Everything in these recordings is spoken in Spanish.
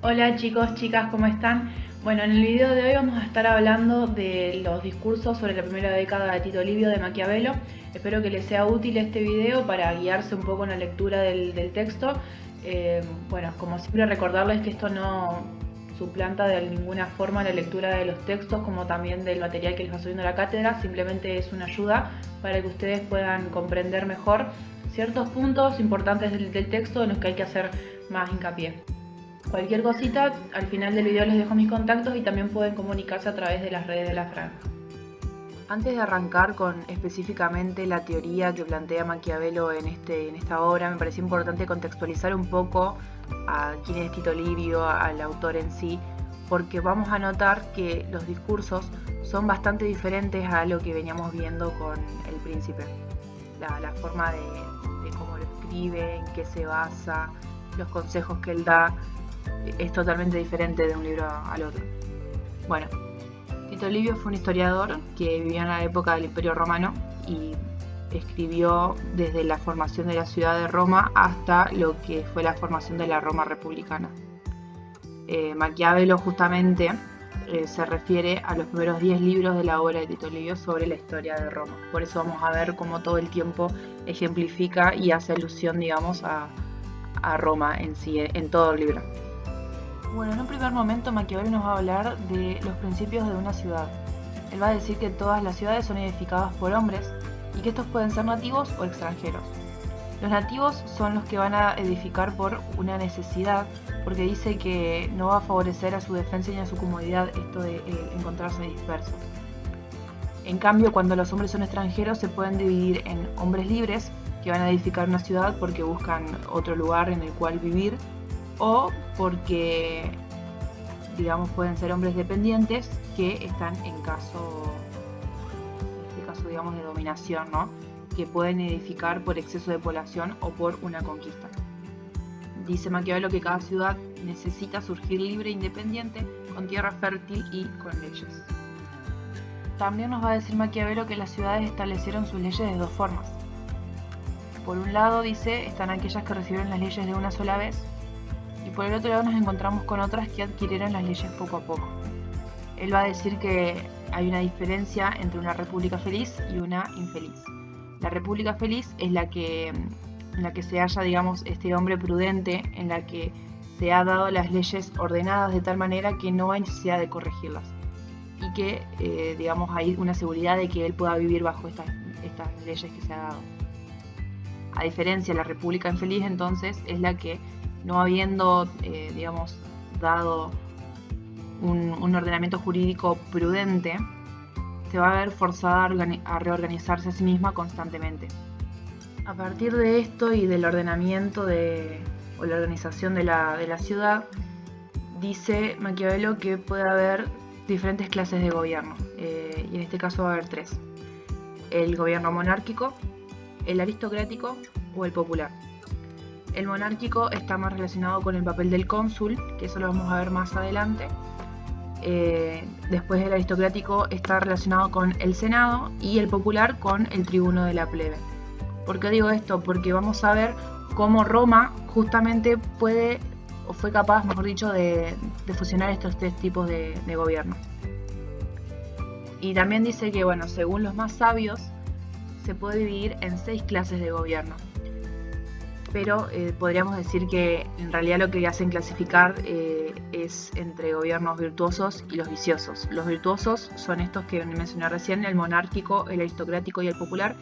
Hola chicos, chicas, ¿cómo están? Bueno, en el video de hoy vamos a estar hablando de los discursos sobre la primera década de Tito Livio de Maquiavelo. Espero que les sea útil este video para guiarse un poco en la lectura del texto. Bueno, como siempre recordarles que esto no suplanta de ninguna forma la lectura de los textos como también del material que les va subiendo a la cátedra, simplemente es una ayuda para que ustedes puedan comprender mejor ciertos puntos importantes del texto en los que hay que hacer más hincapié. Cualquier cosita, al final del video les dejo mis contactos y también pueden comunicarse a través de las redes de la franja. Antes de arrancar con específicamente la teoría que plantea Maquiavelo en esta obra, me pareció importante contextualizar un poco a quién es Tito Livio, al autor en sí, porque vamos a notar que los discursos son bastante diferentes a lo que veníamos viendo con El Príncipe. La forma de cómo lo escribe, en qué se basa, los consejos que él da, es totalmente diferente de un libro al otro. Bueno, Tito Livio fue un historiador que vivió en la época del Imperio Romano y escribió desde la formación de la ciudad de Roma hasta lo que fue la formación de la Roma republicana. Maquiavelo justamente se refiere a los primeros 10 libros de la obra de Tito Livio sobre la historia de Roma. Por eso vamos a ver cómo todo el tiempo ejemplifica y hace alusión, digamos, a Roma en sí, en todo el libro. Bueno, en un primer momento Maquiavelo nos va a hablar de los principios de una ciudad. Él va a decir que todas las ciudades son edificadas por hombres y que estos pueden ser nativos o extranjeros. Los nativos son los que van a edificar por una necesidad, porque dice que no va a favorecer a su defensa ni a su comodidad esto de encontrarse dispersos. En cambio, cuando los hombres son extranjeros, se pueden dividir en hombres libres, que van a edificar una ciudad porque buscan otro lugar en el cual vivir, o porque, digamos, pueden ser hombres dependientes que están en este caso, digamos, de dominación, ¿no? Que pueden edificar por exceso de población o por una conquista. Dice Maquiavelo que cada ciudad necesita surgir libre e independiente, con tierra fértil y con leyes. También nos va a decir Maquiavelo que las ciudades establecieron sus leyes de dos formas. Por un lado, dice, están aquellas que recibieron las leyes de una sola vez, y por el otro lado nos encontramos con otras que adquirieron las leyes poco a poco. Él va a decir que hay una diferencia entre una república feliz y una infeliz. La república feliz es en la que se halla, digamos, este hombre prudente, en la que se ha dado las leyes ordenadas de tal manera que no hay necesidad de corregirlas y que, digamos, hay una seguridad de que él pueda vivir bajo estas leyes que se ha dado. A diferencia, la república infeliz entonces es la que, no habiendo, digamos, dado un ordenamiento jurídico prudente, se va a ver forzada a reorganizarse a sí misma constantemente. A partir de esto y del ordenamiento o la organización de la ciudad, dice Maquiavelo que puede haber diferentes clases de gobierno, y en este caso va a haber tres: el gobierno monárquico, el aristocrático o el popular. El monárquico está más relacionado con el papel del cónsul, que eso lo vamos a ver más adelante. Después el aristocrático está relacionado con el senado y el popular con el tribuno de la plebe. ¿Por qué digo esto? Porque vamos a ver cómo Roma justamente puede, o fue capaz, mejor dicho, de fusionar estos tres tipos de gobierno. Y también dice que, bueno, según los más sabios, se puede dividir en 6 clases de gobierno. Pero podríamos decir que en realidad lo que hacen clasificar es entre gobiernos virtuosos y los viciosos. Los virtuosos son estos que mencioné recién: el monárquico, el aristocrático y el popular.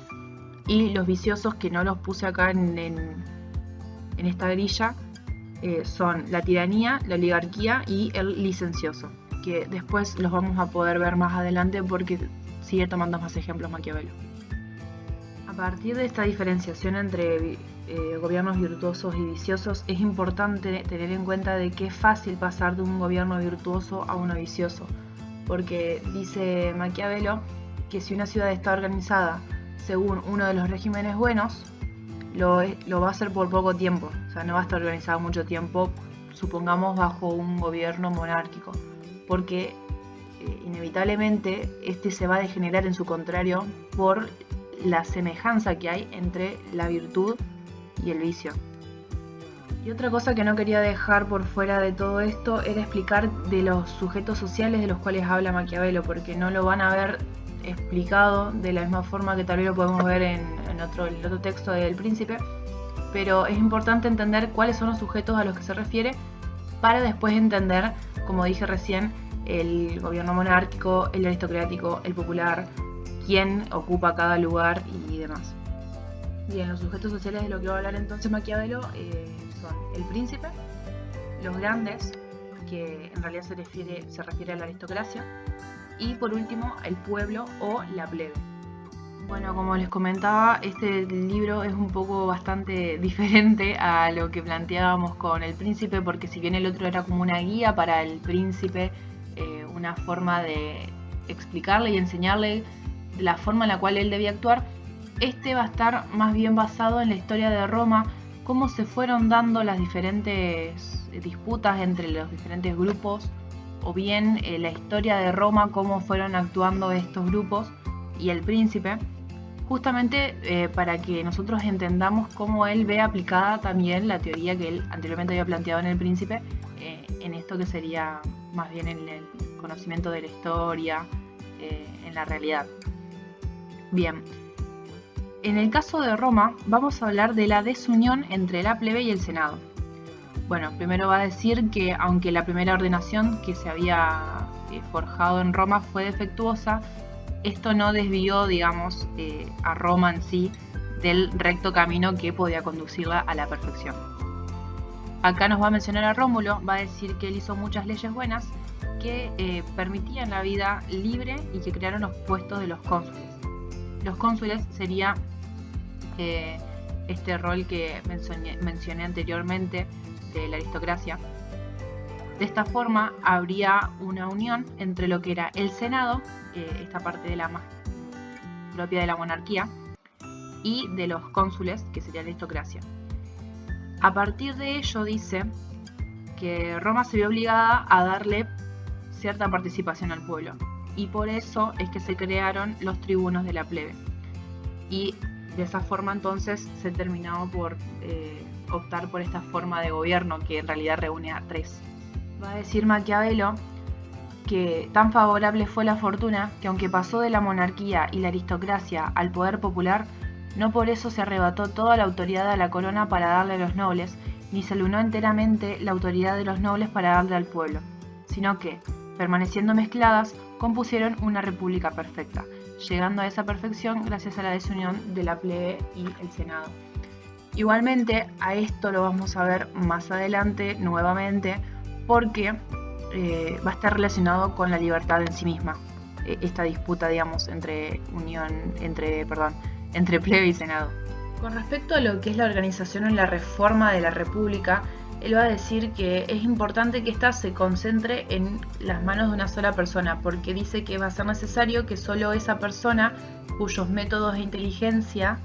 Y los viciosos, que no los puse acá en esta grilla, son la tiranía, la oligarquía y el licencioso, que después los vamos a poder ver más adelante porque sigue tomando más ejemplos Maquiavelo. A partir de esta diferenciación entre gobiernos virtuosos y viciosos, es importante tener en cuenta de que es fácil pasar de un gobierno virtuoso a uno vicioso, porque dice Maquiavelo que si una ciudad está organizada según uno de los regímenes buenos, lo va a hacer por poco tiempo, o sea, no va a estar organizado mucho tiempo, supongamos bajo un gobierno monárquico, porque inevitablemente este se va a degenerar en su contrario por la semejanza que hay entre la virtud y el vicio. Y otra cosa que no quería dejar por fuera de todo esto era explicar de los sujetos sociales de los cuales habla Maquiavelo, porque no lo van a ver explicado de la misma forma que tal vez lo podemos ver en el otro texto del Príncipe, pero es importante entender cuáles son los sujetos a los que se refiere para después entender, como dije recién, el gobierno monárquico, el aristocrático, el popular, quién ocupa cada lugar y demás. Bien, los sujetos sociales de lo que va a hablar entonces Maquiavelo son el príncipe, los grandes, que en realidad se refiere a la aristocracia, y por último el pueblo o la plebe. Bueno, como les comentaba, este libro es un poco bastante diferente a lo que planteábamos con el príncipe, porque si bien el otro era como una guía para el príncipe, una forma de explicarle y enseñarle la forma en la cual él debía actuar, este va a estar más bien basado en la historia de Roma, cómo se fueron dando las diferentes disputas entre los diferentes grupos, o bien la historia de Roma, cómo fueron actuando estos grupos y el príncipe, justamente para que nosotros entendamos cómo él ve aplicada también la teoría que él anteriormente había planteado en el príncipe, en esto que sería más bien en el conocimiento de la historia, en la realidad. Bien. En el caso de Roma, vamos a hablar de la desunión entre la plebe y el Senado. Bueno, primero va a decir que aunque la primera ordenación que se había forjado en Roma fue defectuosa, esto no desvió, digamos, a Roma en sí del recto camino que podía conducirla a la perfección. Acá nos va a mencionar a Rómulo, va a decir que él hizo muchas leyes buenas que permitían la vida libre y que crearon los puestos de los cónsules. Los cónsules sería este rol que mencioné anteriormente de la aristocracia. De esta forma habría una unión entre lo que era el Senado, esta parte de la más propia de la monarquía, y de los cónsules, que sería la aristocracia. A partir de ello dice que Roma se vio obligada a darle cierta participación al pueblo, y por eso es que se crearon los tribunos de la plebe. Y de esa forma entonces se terminó por optar por esta forma de gobierno que en realidad reúne a tres. Va a decir Maquiavelo que tan favorable fue la fortuna que aunque pasó de la monarquía y la aristocracia al poder popular, no por eso se arrebató toda la autoridad a la corona para darle a los nobles, ni se lunó enteramente la autoridad de los nobles para darle al pueblo, sino que, permaneciendo mezcladas, compusieron una república perfecta, llegando a esa perfección gracias a la desunión de la plebe y el Senado. Igualmente, a esto lo vamos a ver más adelante nuevamente, porque va a estar relacionado con la libertad en sí misma, esta disputa, digamos, entre plebe y Senado. Con respecto a lo que es la organización en la reforma de la República, él va a decir que es importante que ésta se concentre en las manos de una sola persona, porque dice que va a ser necesario que solo esa persona, cuyos métodos de inteligencia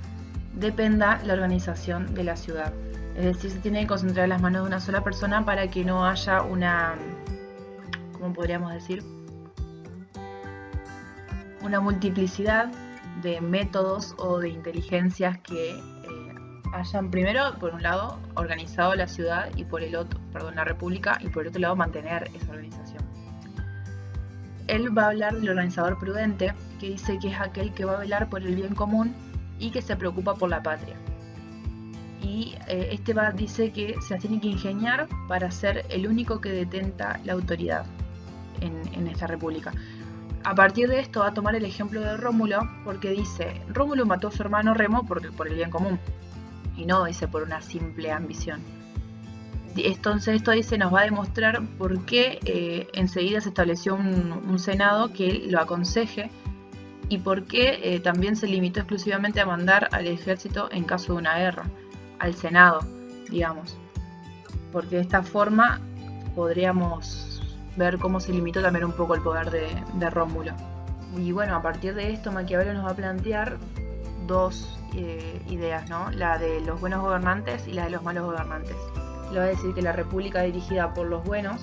dependa la organización de la ciudad. Es decir, se tiene que concentrar en las manos de una sola persona para que no haya una, ¿cómo podríamos decir? Una multiplicidad de métodos o de inteligencias que hayan primero, por un lado, organizado la ciudad y por el otro, la república, y por el otro lado mantener esa organización. Él va a hablar del organizador prudente, que dice que es aquel que va a velar por el bien común y que se preocupa por la patria. Y dice que se tiene que ingeniar para ser el único que detenta la autoridad en esta república. A partir de esto va a tomar el ejemplo de Rómulo, porque dice, Rómulo mató a su hermano Remo por el bien común, y no dice por una simple ambición. Entonces esto dice, nos va a demostrar por qué enseguida se estableció un senado que lo aconseje, y por qué también se limitó exclusivamente a mandar al ejército en caso de una guerra, al senado, digamos, porque de esta forma podríamos ver cómo se limitó también un poco el poder de Rómulo. Y bueno, a partir de esto Maquiavelo nos va a plantear dos ideas, ¿no? La de los buenos gobernantes y la de los malos gobernantes. Le va a decir que la república dirigida por los buenos,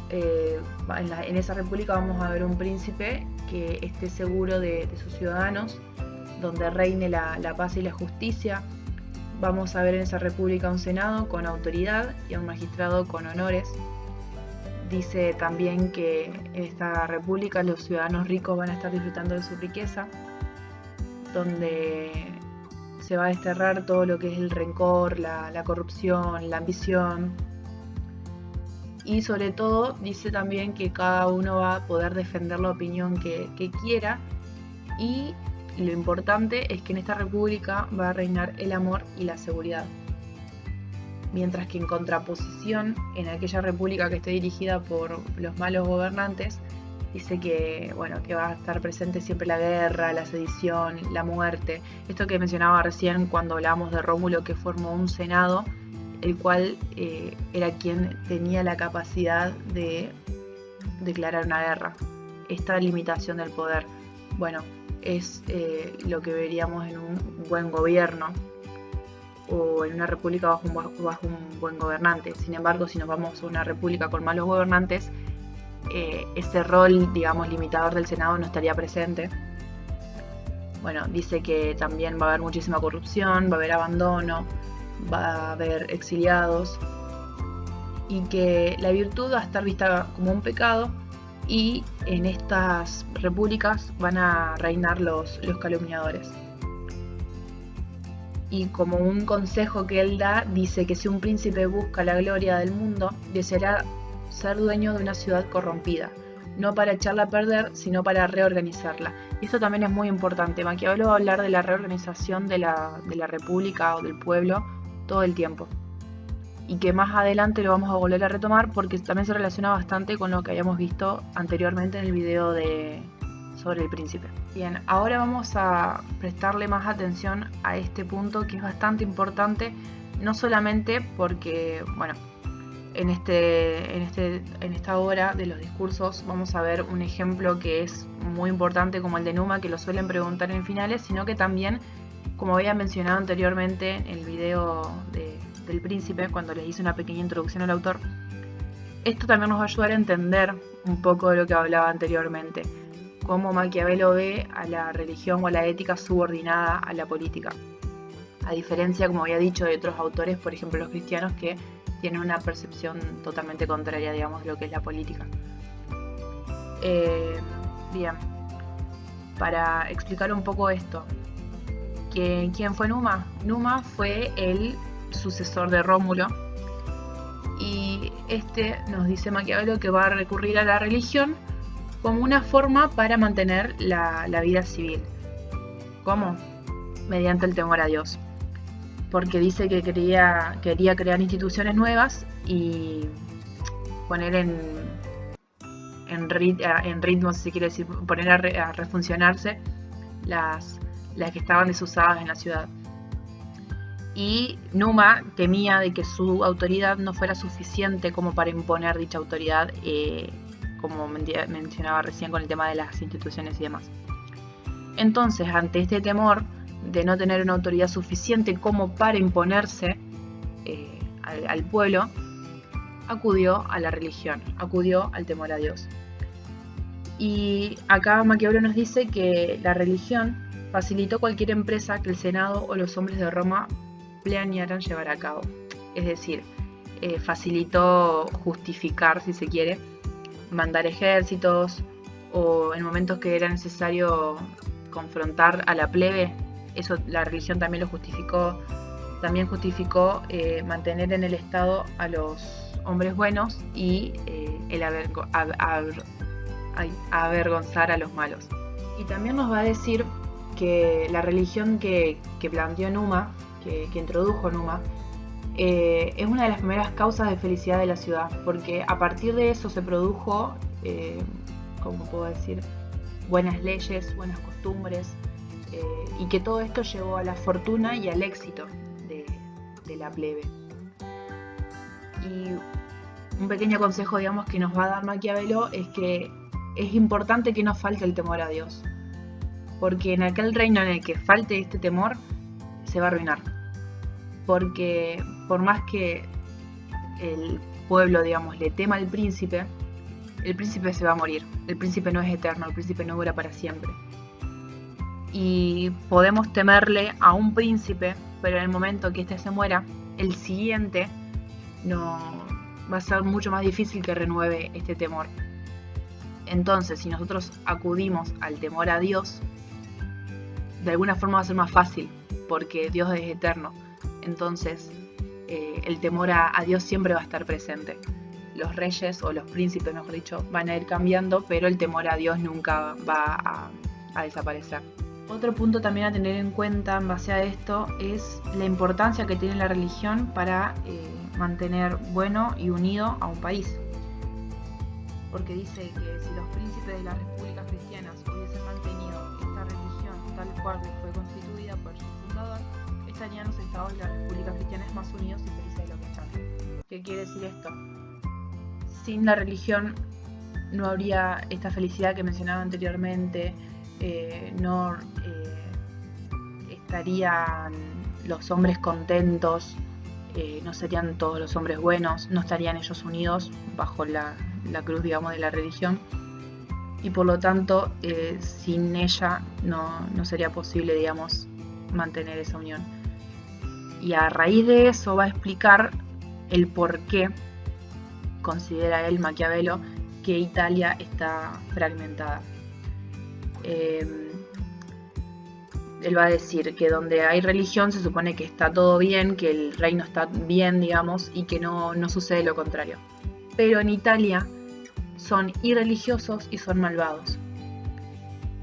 en esa república vamos a ver un príncipe que esté seguro de sus ciudadanos, donde reine la paz y la justicia, Vamos a ver en esa república un senado con autoridad y un magistrado con honores. Dice también que en esta república los ciudadanos ricos van a estar disfrutando de su riqueza, donde se va a desterrar todo lo que es el rencor, la corrupción, la ambición. Y sobre todo dice también que cada uno va a poder defender la opinión que quiera, y lo importante es que en esta república va a reinar el amor y la seguridad. Mientras que en contraposición, en aquella república que esté dirigida por los malos gobernantes, dice que, bueno, que va a estar presente siempre la guerra, la sedición, la muerte. Esto que mencionaba recién cuando hablábamos de Rómulo, que formó un senado, el cual era quien tenía la capacidad de declarar una guerra. Esta limitación del poder, bueno, es lo que veríamos en un buen gobierno o en una república bajo un buen gobernante. Sin embargo, si nos vamos a una república con malos gobernantes, ese rol, digamos, limitador del Senado no estaría presente. Bueno, dice que también va a haber muchísima corrupción, va a haber abandono, va a haber exiliados, y que la virtud va a estar vista como un pecado, y en estas repúblicas van a reinar los calumniadores. Y como un consejo que él da, dice que si un príncipe busca la gloria del mundo, deseará ser dueño de una ciudad corrompida, no para echarla a perder, sino para reorganizarla. Y esto también es muy importante. Maquiavelo va a hablar de la reorganización de la república o del pueblo todo el tiempo. Y que más adelante lo vamos a volver a retomar porque también se relaciona bastante con lo que habíamos visto anteriormente en el video sobre el príncipe. Bien, ahora vamos a prestarle más atención a este punto que es bastante importante, no solamente porque, bueno, en esta obra de los discursos vamos a ver un ejemplo que es muy importante como el de Numa, que lo suelen preguntar en finales, sino que también, como había mencionado anteriormente en el video del príncipe, cuando les hice una pequeña introducción al autor, esto también nos va a ayudar a entender un poco de lo que hablaba anteriormente, cómo Maquiavelo ve a la religión o a la ética subordinada a la política, a diferencia, como había dicho, de otros autores, por ejemplo los cristianos, que tienen una percepción totalmente contraria, digamos, de lo que es la política. Bien, para explicar un poco esto, ¿quién fue Numa? Numa fue el sucesor de Rómulo, y nos dice Maquiavelo que va a recurrir a la religión como una forma para mantener la vida civil. ¿Cómo? Mediante el temor a Dios. Porque dice que quería crear instituciones nuevas y poner en ritmo, si se quiere decir, poner a refuncionarse las que estaban desusadas en la ciudad. Y Numa temía de que su autoridad no fuera suficiente como para imponer dicha autoridad, como mencionaba recién con el tema de las instituciones y demás. Entonces, ante este temor de no tener una autoridad suficiente como para imponerse al pueblo, acudió a la religión, acudió al temor a Dios. Y acá Maquiavelo nos dice que la religión facilitó cualquier empresa que el Senado o los hombres de Roma planearan llevar a cabo. Es decir, facilitó justificar, si se quiere, mandar ejércitos, o en momentos que era necesario confrontar a la plebe. Eso la religión también lo justificó. También justificó mantener en el Estado a los hombres buenos y el avergonzar a los malos. Y también nos va a decir que la religión que planteó Numa, que introdujo Numa, es una de las primeras causas de felicidad de la ciudad, porque a partir de eso se produjo, ¿cómo puedo decir?, buenas leyes, buenas costumbres, y que todo esto llevó a la fortuna y al éxito de la plebe. Y un pequeño consejo, digamos, que nos va a dar Maquiavelo es que es importante que no falte el temor a Dios, porque en aquel reino en el que falte este temor, se va a arruinar. Porque por más que el pueblo, digamos, le tema al príncipe, el príncipe se va a morir. El príncipe no es eterno, el príncipe no dura para siempre. y podemos temerle a un príncipe, pero en el momento que éste se muera, el siguiente no va a ser mucho más difícil que renueve este temor. Entonces, si nosotros acudimos al temor a Dios, de alguna forma va a ser más fácil, porque Dios es eterno. Entonces, el temor a Dios siempre va a estar presente. Los reyes, o los príncipes, mejor dicho, van a ir cambiando, pero el temor a Dios nunca va a desaparecer. Otro punto también a tener en cuenta en base a esto es la importancia que tiene la religión para mantener bueno y unido a un país. Porque dice que si los príncipes de las repúblicas cristianas hubiesen mantenido esta religión tal cual fue constituida por su fundador, estarían los estados de las repúblicas cristianas más unidos y felices de lo que están. ¿Qué quiere decir esto? Sin la religión no habría esta felicidad que mencionaba anteriormente, no estarían los hombres contentos, no serían todos los hombres buenos, no estarían ellos unidos bajo la cruz, digamos, de la religión, y por lo tanto sin ella no sería posible, digamos, mantener esa unión. Y a raíz de eso va a explicar el por qué considera él, Maquiavelo, que Italia está fragmentada. Él va a decir que donde hay religión se supone que está todo bien, que el reino está bien, digamos, y que no sucede lo contrario. Pero en Italia son irreligiosos y son malvados.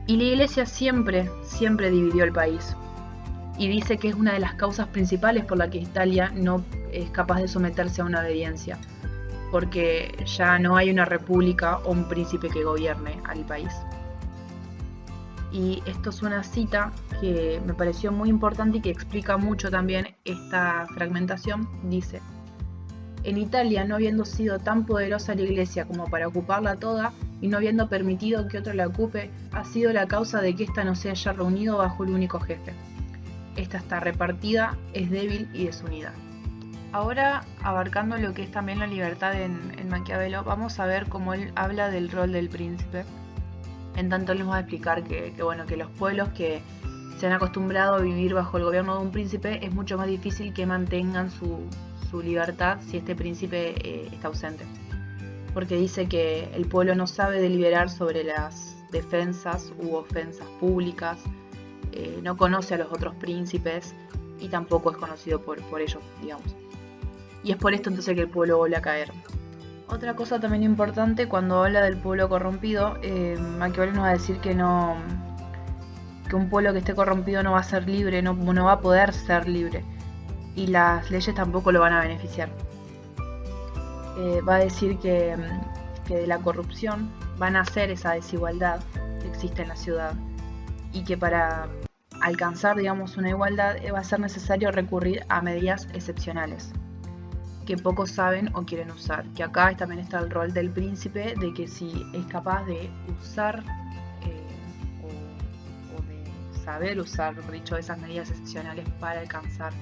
Y la iglesia siempre dividió el país. Y dice que es una de las causas principales por la que Italia no es capaz de someterse a una obediencia. Porque ya no hay una república o un príncipe que gobierne al país. Y esto es una cita que me pareció muy importante y que explica mucho también esta fragmentación. Dice: en Italia, no habiendo sido tan poderosa la iglesia como para ocuparla toda, y no habiendo permitido que otro la ocupe, ha sido la causa de que ésta no se haya reunido bajo el único jefe. Esta está repartida, es débil y desunida. Ahora, abarcando lo que es también la libertad en Maquiavelo, vamos a ver cómo él habla del rol del príncipe. En tanto, les voy a explicar que los pueblos que se han acostumbrado a vivir bajo el gobierno de un príncipe, es mucho más difícil que mantengan su libertad si este príncipe está ausente. Porque dice que el pueblo no sabe deliberar sobre las defensas u ofensas públicas, no conoce a los otros príncipes y tampoco es conocido por ellos, digamos. Y es por esto entonces que el pueblo vuelve a caer. Otra cosa también importante, cuando habla del pueblo corrompido, Maquiavelo nos va a decir que un pueblo que esté corrompido no va a ser libre, no va a poder ser libre, y las leyes tampoco lo van a beneficiar. Va a decir que de la corrupción va a nacer esa desigualdad que existe en la ciudad, y que para alcanzar, digamos, una igualdad va a ser necesario recurrir a medidas excepcionales que pocos saben o quieren usar. Que acá también está el rol del príncipe, de que si es capaz de usar o de saber usar, mejor dicho, esas medidas excepcionales para alcanzar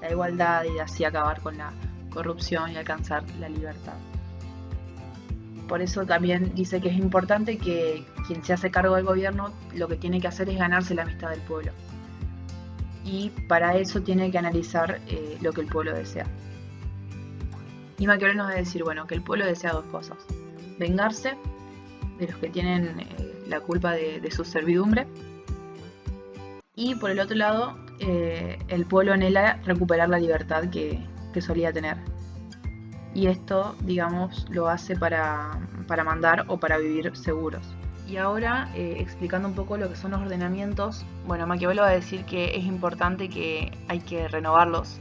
la igualdad y así acabar con la corrupción y alcanzar la libertad. Por eso también dice que es importante que quien se hace cargo del gobierno lo que tiene que hacer es ganarse la amistad del pueblo. Y para eso tiene que analizar lo que el pueblo desea. Y Maquiavelo nos va a decir, que el pueblo desea dos cosas: vengarse de los que tienen la culpa de su servidumbre, y por el otro lado, el pueblo anhela recuperar la libertad que solía tener. Y esto, digamos, lo hace para mandar o para vivir seguros. Y ahora, explicando un poco lo que son los ordenamientos, Maquiavelo va a decir que es importante, que hay que renovarlos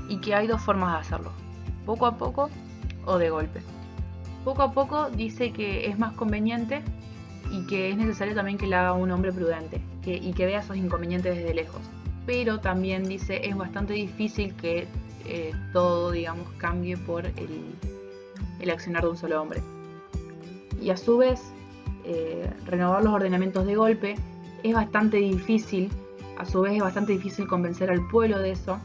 y que hay dos formas de hacerlo: poco a poco o de golpe. Poco a poco dice que es más conveniente y que es necesario también que lo haga un hombre prudente y que vea esos inconvenientes desde lejos. Pero también dice es bastante difícil que todo, digamos, cambie por el accionar de un solo hombre. Y a su vez, renovar los ordenamientos de golpe es bastante difícil. A su vez es bastante difícil convencer al pueblo de eso,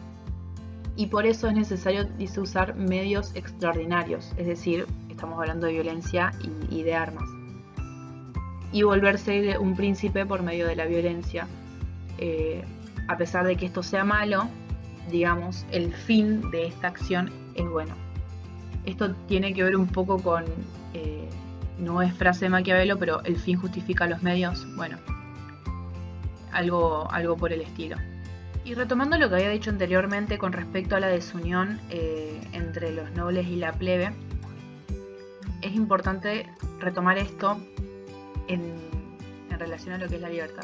y por eso es necesario, dice, usar medios extraordinarios, es decir, estamos hablando de violencia y de armas. y volverse un príncipe por medio de la violencia. A pesar de que esto sea malo, digamos, el fin de esta acción es bueno. Esto tiene que ver un poco con, no es frase de Maquiavelo, pero el fin justifica los medios, bueno, algo por el estilo. Y retomando lo que había dicho anteriormente con respecto a la desunión entre los nobles y la plebe, es importante retomar esto en relación a lo que es la libertad.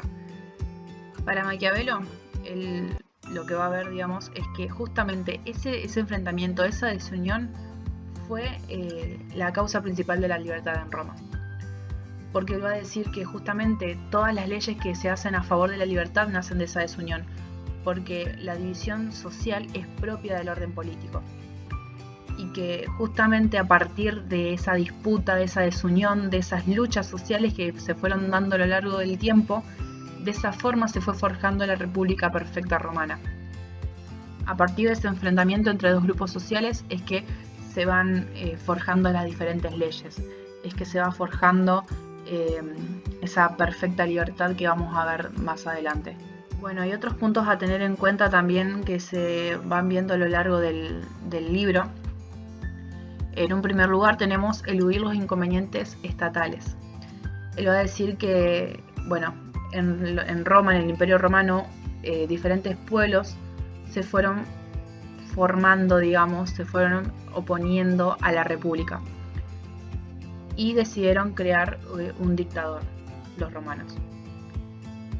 Para Maquiavelo, lo que va a ver, digamos, es que justamente ese enfrentamiento, esa desunión, fue la causa principal de la libertad en Roma. Porque él va a decir que justamente todas las leyes que se hacen a favor de la libertad nacen de esa desunión, porque la división social es propia del orden político. Y que justamente a partir de esa disputa, de esa desunión, de esas luchas sociales que se fueron dando a lo largo del tiempo, de esa forma se fue forjando la República Perfecta Romana. A partir de ese enfrentamiento entre dos grupos sociales es que se van forjando las diferentes leyes, es que se va forjando esa perfecta libertad que vamos a ver más adelante. Bueno, hay otros puntos a tener en cuenta también que se van viendo a lo largo del libro. En un primer lugar tenemos eludir los inconvenientes estatales. Él va a decir que, bueno, en Roma, en el Imperio Romano, diferentes pueblos se fueron formando, digamos, se fueron oponiendo a la República y decidieron crear un dictador, los romanos.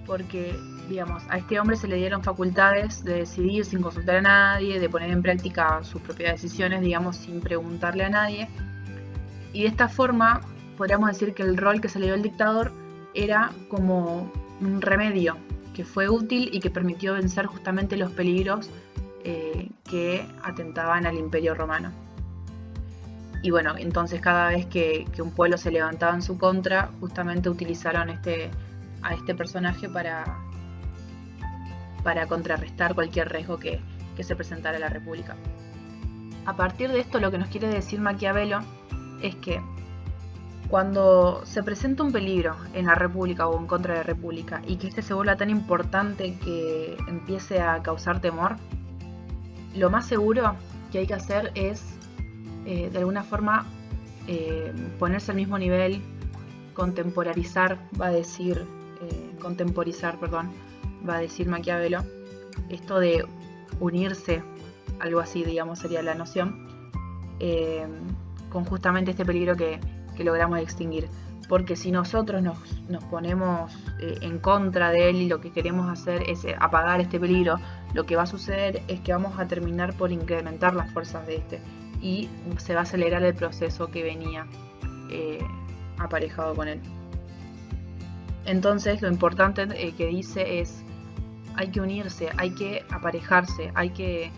Porque, digamos, a este hombre se le dieron facultades de decidir sin consultar a nadie, de poner en práctica sus propias decisiones, digamos, sin preguntarle a nadie. Y de esta forma, podríamos decir que el rol que se le dio al dictador era como un remedio que fue útil y que permitió vencer justamente los peligros que atentaban al Imperio Romano. Y bueno, entonces cada vez que un pueblo se levantaba en su contra, justamente utilizaron a este personaje para contrarrestar cualquier riesgo que se presentara a la República. A partir de esto, lo que nos quiere decir Maquiavelo es que cuando se presenta un peligro en la República o en contra de la República y que este se vuelva tan importante que empiece a causar temor, lo más seguro que hay que hacer es, de alguna forma, ponerse al mismo nivel, contemporizar, va a decir Maquiavelo, esto de unirse, algo así, digamos, sería la noción, con justamente este peligro que logramos extinguir. Porque si nosotros nos ponemos en contra de él y lo que queremos hacer es apagar este peligro, lo que va a suceder es que vamos a terminar por incrementar las fuerzas de este y se va a acelerar el proceso que venía aparejado con él. Entonces, lo importante que dice es: hay que unirse, hay que aparejarse, hay que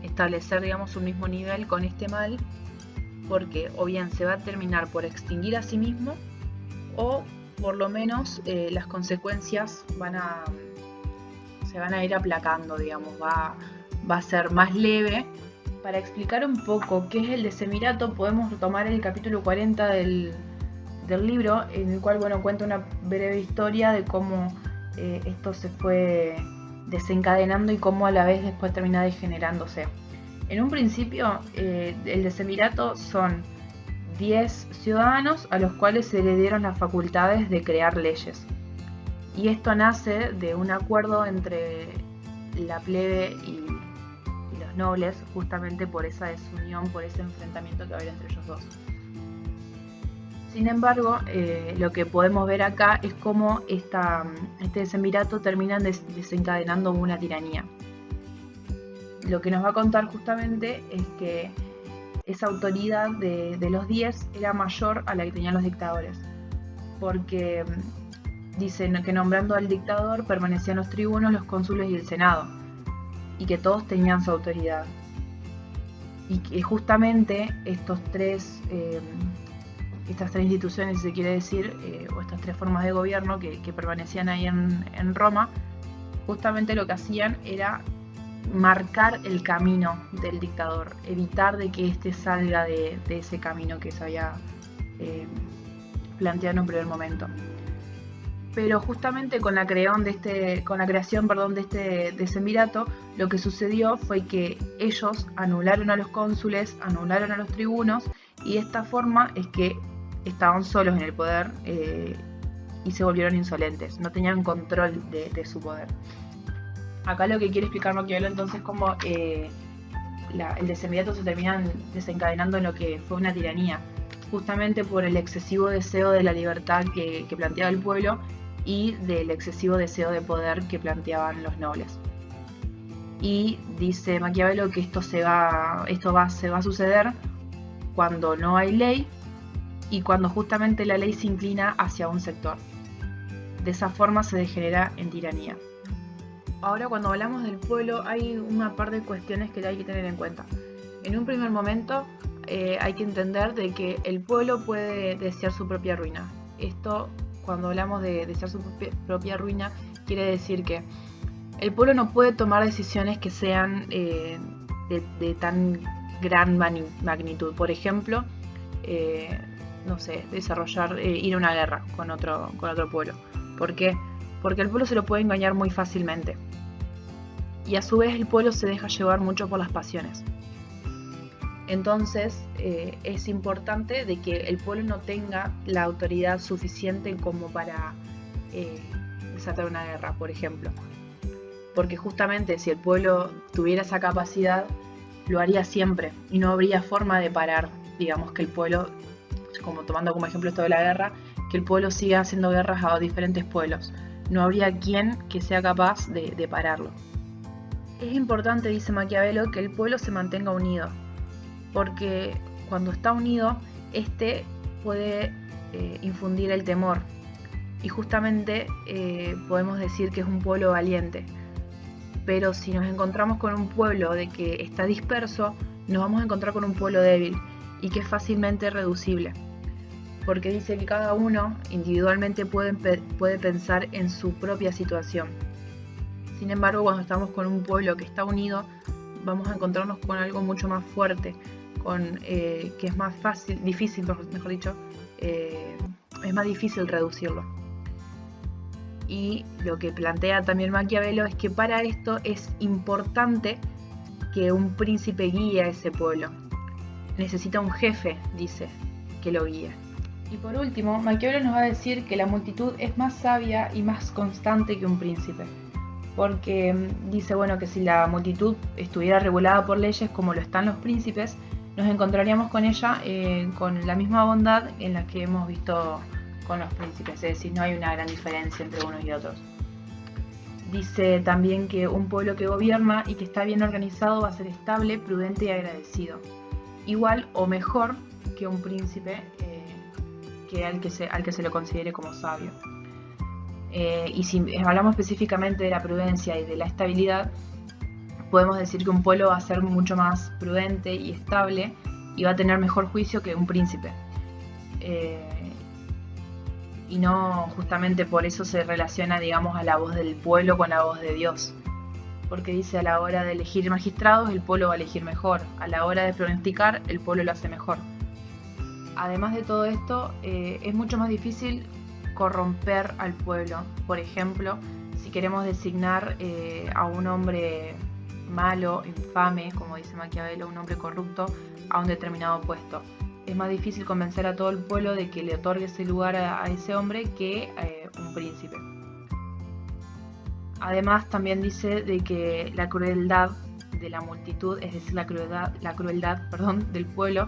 establecer, digamos, un mismo nivel con este mal, porque o bien se va a terminar por extinguir a sí mismo, o por lo menos las consecuencias se van a ir aplacando, digamos, va a ser más leve. Para explicar un poco qué es el decemvirato, podemos tomar el capítulo 40 del libro, en el cual, bueno, cuenta una breve historia de cómo esto se fue desencadenando y cómo a la vez después termina degenerándose. En un principio, el decemvirato son 10 ciudadanos a los cuales se le dieron las facultades de crear leyes. Y esto nace de un acuerdo entre la plebe y los nobles, justamente por esa desunión, por ese enfrentamiento que había entre ellos dos. Sin embargo, lo que podemos ver acá es cómo este decemvirato termina desencadenando una tiranía. Lo que nos va a contar justamente es que esa autoridad de los 10 era mayor a la que tenían los dictadores, porque dicen que nombrando al dictador permanecían los tribunos, los cónsules y el senado, y que todos tenían su autoridad. Y que justamente estas tres instituciones, si se quiere decir, o estas tres formas de gobierno que permanecían ahí en Roma, justamente lo que hacían era marcar el camino del dictador, evitar de que éste salga de ese camino que se había planteado en un primer momento. Pero justamente con la creación de este decemvirato, lo que sucedió fue que ellos anularon a los cónsules, anularon a los tribunos, y de esta forma es que estaban solos en el poder y se volvieron insolentes, no tenían control de su poder. Acá lo que quiere explicar Maquiavelo entonces es cómo el decemvirato se termina desencadenando en lo que fue una tiranía, justamente por el excesivo deseo de la libertad que planteaba el pueblo y del excesivo deseo de poder que planteaban los nobles. Y dice Maquiavelo que esto va a suceder cuando no hay ley y cuando justamente la ley se inclina hacia un sector. De esa forma se degenera en tiranía. Ahora, cuando hablamos del pueblo, hay una par de cuestiones que hay que tener en cuenta. En un primer momento, hay que entender de que el pueblo puede desear su propia ruina. Esto, cuando hablamos de desear su propia ruina, quiere decir que el pueblo no puede tomar decisiones que sean de tan gran magnitud. Por ejemplo, no sé, desarrollar, ir a una guerra con otro pueblo. ¿Por qué? Porque el pueblo se lo puede engañar muy fácilmente. Y a su vez el pueblo se deja llevar mucho por las pasiones. Entonces es importante de que el pueblo no tenga la autoridad suficiente como para desatar una guerra, por ejemplo. Porque justamente si el pueblo tuviera esa capacidad, lo haría siempre y no habría forma de parar, digamos, que el pueblo, como tomando como ejemplo esto de la guerra, que el pueblo siga haciendo guerras a diferentes pueblos. No habría quien que sea capaz de pararlo. Es importante, dice Maquiavelo, que el pueblo se mantenga unido, porque cuando está unido, este puede infundir el temor. Y justamente podemos decir que es un pueblo valiente. Pero si nos encontramos con un pueblo de que está disperso, nos vamos a encontrar con un pueblo débil y que es fácilmente reducible. Porque dice que cada uno individualmente puede pensar en su propia situación. Sin embargo, cuando estamos con un pueblo que está unido, vamos a encontrarnos con algo mucho más fuerte, que es más difícil, mejor dicho, es más difícil reducirlo. Y lo que plantea también Maquiavelo es que para esto es importante que un príncipe guíe a ese pueblo. Necesita un jefe, dice, que lo guíe. Y por último, Maquiavelo nos va a decir que la multitud es más sabia y más constante que un príncipe. Porque dice, bueno, que si la multitud estuviera regulada por leyes como lo están los príncipes, nos encontraríamos con ella con la misma bondad en la que hemos visto con los príncipes, es decir, no hay una gran diferencia entre unos y otros. Dice también que un pueblo que gobierna y que está bien organizado va a ser estable, prudente y agradecido. Igual o mejor que un príncipe al que se lo considere como sabio. Y si hablamos específicamente de la prudencia y de la estabilidad, podemos decir que un pueblo va a ser mucho más prudente y estable y va a tener mejor juicio que un príncipe. Y no justamente por eso se relaciona, digamos, a la voz del pueblo con la voz de Dios. Porque dice, a la hora de elegir magistrados, el pueblo va a elegir mejor. A la hora de pronosticar, el pueblo lo hace mejor. Además de todo esto, es mucho más difícil corromper al pueblo. Por ejemplo, si queremos designar a un hombre malo, infame, como dice Maquiavelo, un hombre corrupto, a un determinado puesto. Es más difícil convencer a todo el pueblo de que le otorgue ese lugar a ese hombre que un príncipe. Además, también dice de que la crueldad de la multitud, es decir, la crueldad del pueblo,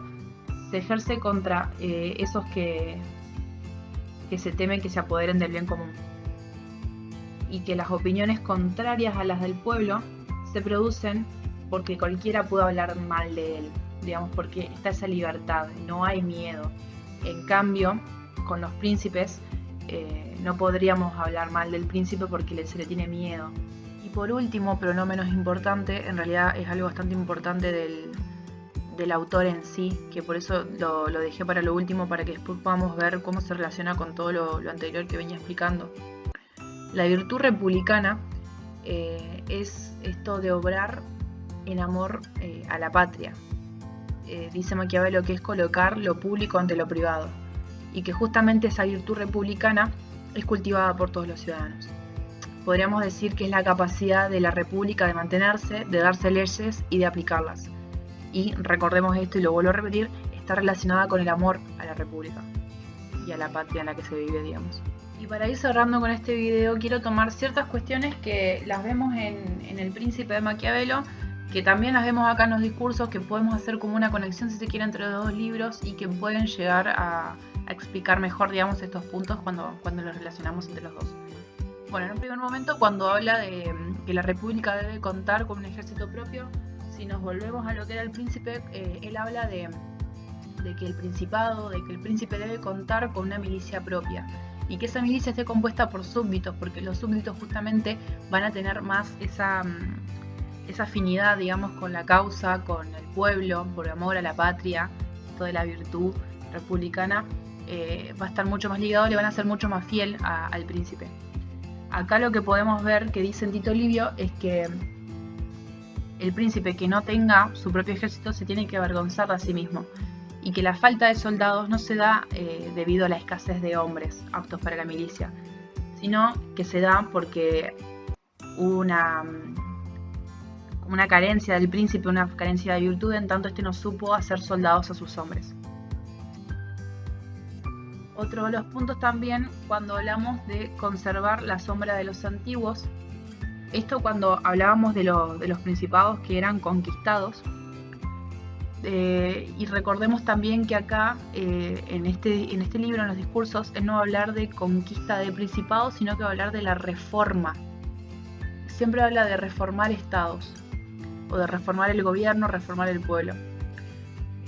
se ejerce contra esos que se temen que se apoderen del bien común. Y que las opiniones contrarias a las del pueblo se producen porque cualquiera puede hablar mal de él, digamos, porque está esa libertad, no hay miedo. En cambio, con los príncipes no podríamos hablar mal del príncipe porque se le tiene miedo. Y por último, pero no menos importante, en realidad es algo bastante importante del autor en sí, que por eso lo dejé para lo último, para que después podamos ver cómo se relaciona con todo lo anterior que venía explicando. La virtud republicana es esto de obrar en amor a la patria. Dice Maquiavelo que es colocar lo público ante lo privado, y que justamente esa virtud republicana es cultivada por todos los ciudadanos. Podríamos decir que es la capacidad de la República de mantenerse, de darse leyes y de aplicarlas. Y recordemos esto, y lo vuelvo a repetir, está relacionada con el amor a la República y a la patria en la que se vive, digamos. Y para ir cerrando con este video, quiero tomar ciertas cuestiones que las vemos en El Príncipe de Maquiavelo, que también las vemos acá en los discursos, que podemos hacer como una conexión, si se quiere, entre los dos libros y que pueden llegar a explicar mejor, digamos, estos puntos cuando los relacionamos entre los dos. Bueno, en un primer momento, cuando habla de que la República debe contar con un ejército propio, si nos volvemos a lo que era El Príncipe, él habla de que el Principado, de que el príncipe debe contar con una milicia propia y que esa milicia esté compuesta por súbditos, porque los súbditos justamente van a tener más esa afinidad, digamos, con la causa, con el pueblo, por amor a la patria, toda la virtud republicana, va a estar mucho más ligado, le van a ser mucho más fiel al príncipe. Acá lo que podemos ver que dice en Tito Livio es que el príncipe que no tenga su propio ejército se tiene que avergonzar de a sí mismo, y que la falta de soldados no se da debido a la escasez de hombres aptos para la milicia, sino que se da porque hubo una carencia del príncipe, una carencia de virtud, en tanto este no supo hacer soldados a sus hombres. Otro de los puntos también, cuando hablamos de conservar la sombra de los antiguos, esto cuando hablábamos de los principados que eran conquistados, y recordemos también que acá, en este libro, en los discursos, él no va a hablar de conquista de principados, sino que va a hablar de la reforma. Siempre habla de reformar estados, o de reformar el gobierno, reformar el pueblo.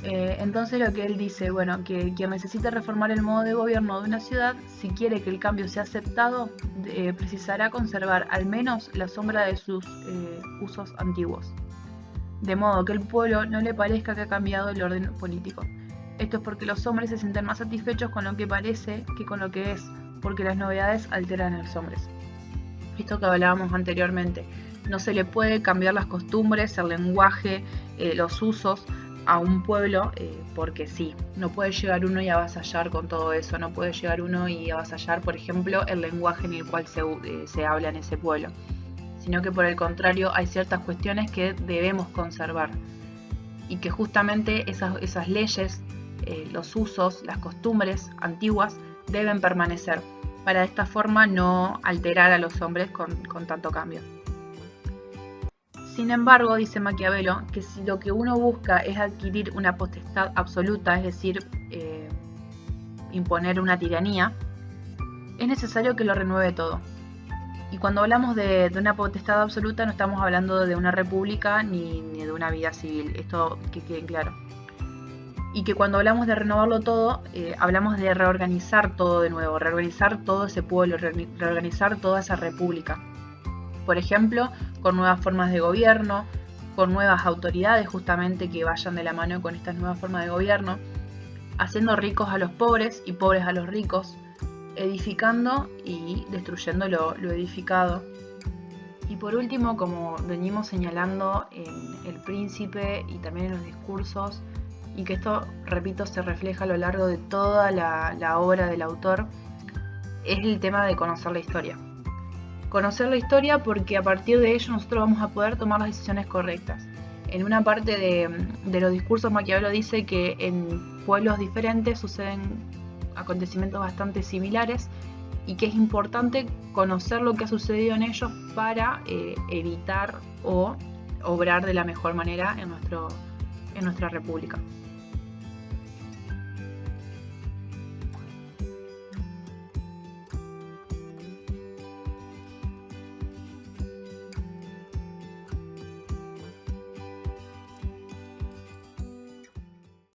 Entonces lo que él dice, bueno, que quien necesite reformar el modo de gobierno de una ciudad, si quiere que el cambio sea aceptado, precisará conservar al menos la sombra de sus usos antiguos, de modo que el pueblo no le parezca que ha cambiado el orden político. Esto es porque los hombres se sienten más satisfechos con lo que parece que con lo que es, porque las novedades alteran a los hombres. Esto que hablábamos anteriormente, no se le puede cambiar las costumbres, el lenguaje, los usos a un pueblo, porque sí, no puede llegar uno y avasallar con todo eso, no puede llegar uno y avasallar, por ejemplo, el lenguaje en el cual se habla en ese pueblo, sino que por el contrario hay ciertas cuestiones que debemos conservar y que justamente esas leyes, los usos, las costumbres antiguas deben permanecer, para de esta forma no alterar a los hombres con tanto cambio. Sin embargo, dice Maquiavelo, que si lo que uno busca es adquirir una potestad absoluta, es decir, imponer una tiranía, es necesario que lo renueve todo. Y cuando hablamos de una potestad absoluta no estamos hablando de una república ni de una vida civil, esto que quede claro. Y que cuando hablamos de renovarlo todo, hablamos de reorganizar todo de nuevo, reorganizar todo ese pueblo, reorganizar toda esa república. Por ejemplo, con nuevas formas de gobierno, con nuevas autoridades justamente que vayan de la mano con estas nuevas formas de gobierno, haciendo ricos a los pobres y pobres a los ricos, edificando y destruyendo lo edificado. Y por último, como venimos señalando en El Príncipe y también en los discursos, y que esto, repito, se refleja a lo largo de toda la obra del autor, es el tema de conocer la historia. Conocer la historia porque a partir de ello nosotros vamos a poder tomar las decisiones correctas. En una parte de los discursos Maquiavelo dice que en pueblos diferentes suceden acontecimientos bastante similares y que es importante conocer lo que ha sucedido en ellos para evitar o obrar de la mejor manera en nuestra república.